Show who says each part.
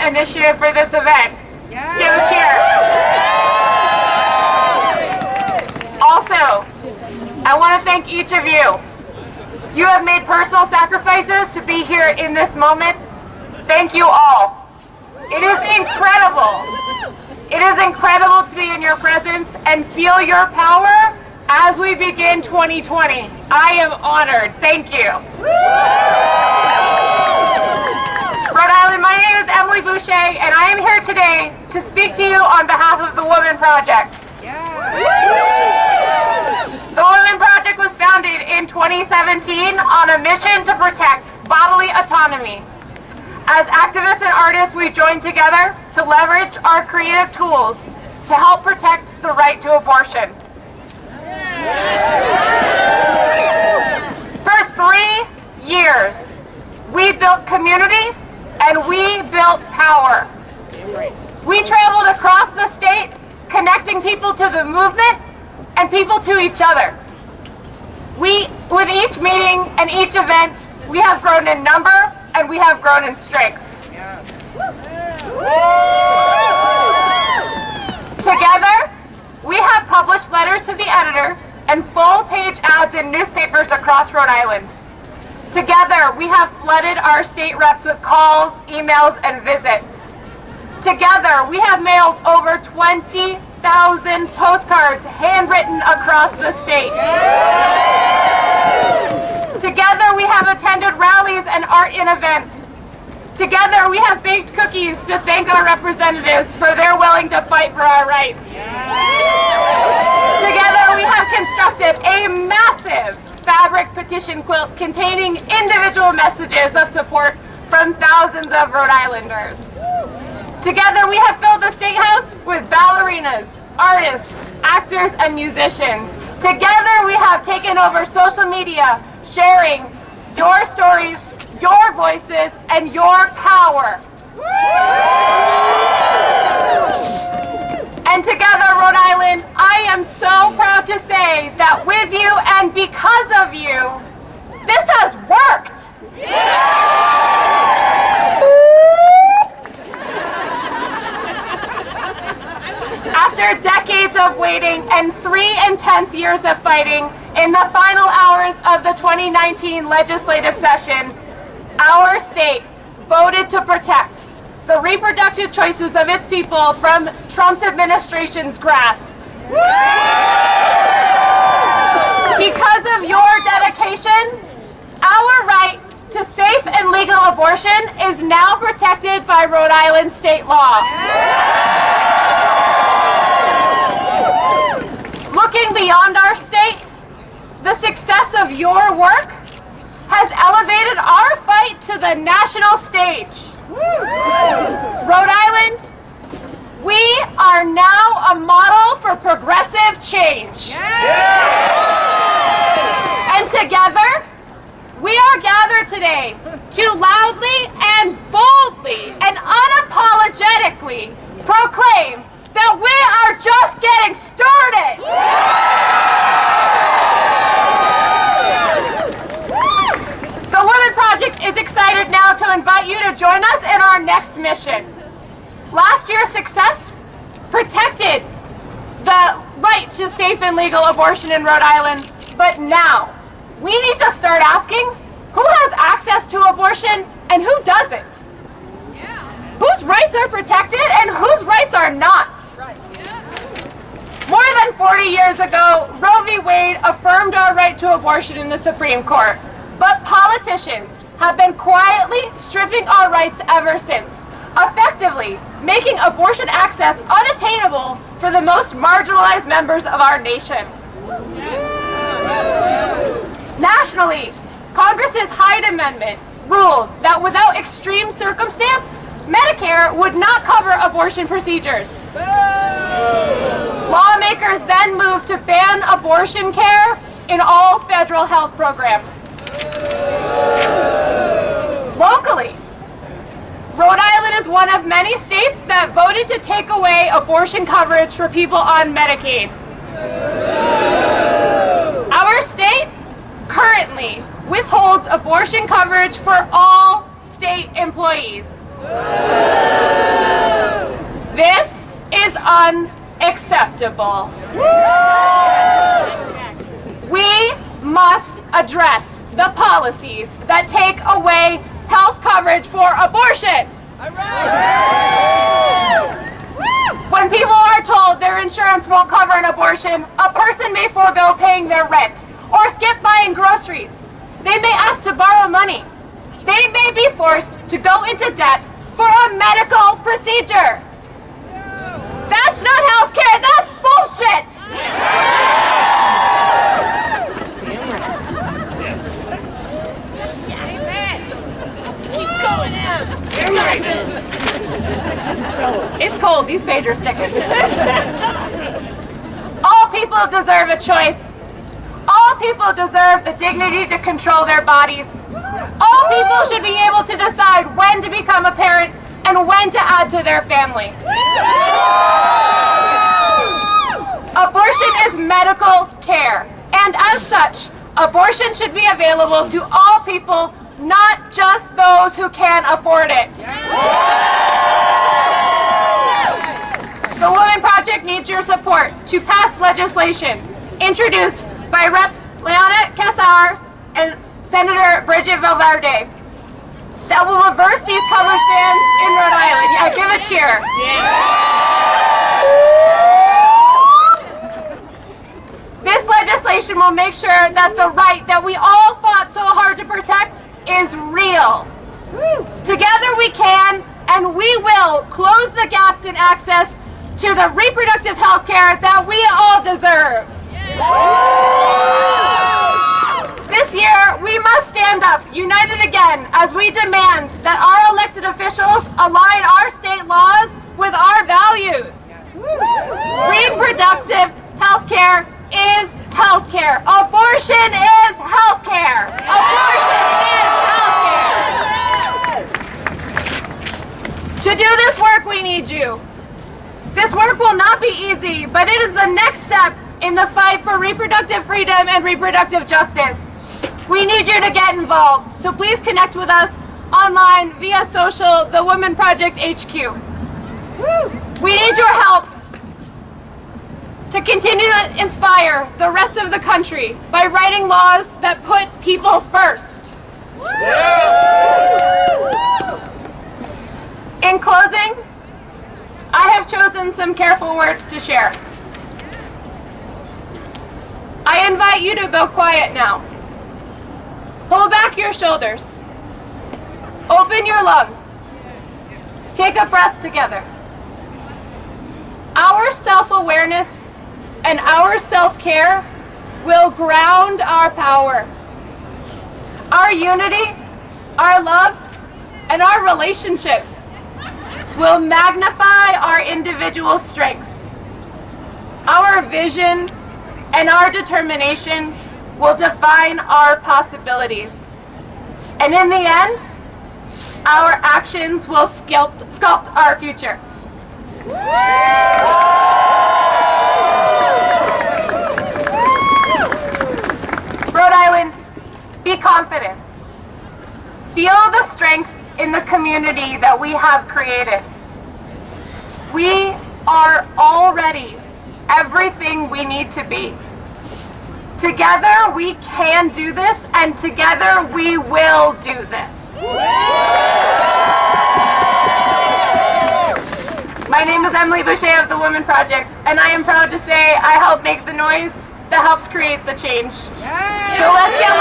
Speaker 1: initiative for this event. Let's give a cheer. Also, I want to thank each of you. You have made personal sacrifices to be here in this moment. Thank you all. It is incredible. It is incredible to be in your presence and feel your power as we begin 2020. I am honored. Thank you. Rhode Island, my name is Emily Boucher, and I am here today to speak to you on behalf of the Women Project. The Women Project was founded in 2017 on a mission to protect bodily autonomy. As activists and artists, we joined together to leverage our creative tools to help protect the right to abortion. For 3 years, we built community and we built power. We traveled across the state, connecting people to the movement and people to each other. With each meeting and each event, we have grown in number and we have grown in strength. Together, we have published letters to the editor and full-page ads in newspapers across Rhode Island. Together, we have flooded our state reps with calls, emails, and visits. Together, we have mailed over 20,000 postcards handwritten across the state. Together, we have attended rallies and art in events. Together, we have baked cookies to thank our representatives for their willing to fight for our rights. Together, we have constructed a massive fabric petition quilt containing individual messages of support from thousands of Rhode Islanders. Together, we have filled the State House with ballerinas, artists, actors, and musicians. Together, we have taken over social media, sharing your stories, your voices, and your power. And together, Rhode Island, I am so proud to say that with you and because of you, this has worked. After decades of waiting and 3 intense years of fighting, in the final hours of the 2019 legislative session, our state voted to protect the reproductive choices of its people from Trump's administration's grasp. Because of your dedication, our right to safe and legal abortion is now protected by Rhode Island state law. Looking beyond our state, the success of your work has elevated our fight to the national stage. Rhode Island, we are now a model for progressive change. And together, we are gathered today to loudly and boldly and unapologetically proclaim that we are just getting started. The Women Project is excited now to invite you to join us in our next mission. Last year's success protected the right to safe and legal abortion in Rhode Island, but now we need to start asking who has access to abortion and who doesn't. Whose rights are protected and whose rights are not. More than 40 years ago, Roe v. Wade affirmed our right to abortion in the Supreme Court. But politicians have been quietly stripping our rights ever since, effectively making abortion access unattainable for the most marginalized members of our nation. Nationally, Congress's Hyde Amendment ruled that without extreme circumstance, Medicare would not cover abortion procedures. Lawmakers then moved to ban abortion care in all federal health programs. Locally, Rhode Island is one of many states that voted to take away abortion coverage for people on Medicaid. Our state currently withholds abortion coverage for all state employees. This is unacceptable. We must address the policies that take away health coverage for abortion. When people are told their insurance won't cover an abortion, a person may forego paying their rent or skip buying groceries. They may ask to borrow money. They may be forced to go into debt for a medical procedure. That's not healthcare, that's bullshit! Keep going out. It's cold, these pagers sticking. All people deserve a choice. All people deserve the dignity to control their bodies. All people should be able to decide when to become a parent and when to add to their family. Abortion is medical care, and as such, abortion should be available to all people, not just those who can afford it. The Women Project needs your support to pass legislation introduced by Rep. Liana, Cassar, and Senator Bridget Valverde that will reverse these coverage bans in Rhode Island. Yeah, give a cheer. This legislation will make sure that the right that we all fought so hard to protect is real. Together we can, and we will, close the gaps in access to the reproductive health care that we all deserve. This year, we must stand up, united again, as we demand that our elected officials align our state laws with our values. Reproductive health care is health care. Abortion is health care. Abortion is health care. To do this work, we need you. This work will not be easy, but it is the next step in the fight for reproductive freedom and reproductive justice. We need you to get involved, so please connect with us online via social, the Women Project HQ. We need your help to continue to inspire the rest of the country by writing laws that put people first. In closing, I have chosen some careful words to share. I invite you to go quiet now. Pull back your shoulders. Open your lungs. Take a breath together. Our self-awareness and our self-care will ground our power. Our unity, our love, and our relationships will magnify our individual strengths. Our vision and our determination will define our possibilities. And in the end, our actions will sculpt our future. Rhode Island, be confident. Feel the strength in the community that we have created. We are already everything we need to be. Together we can do this, and together we will do this. My name is Emily Boucher of the Women Project, and I am proud to say I help make the noise that helps create the change. So let's get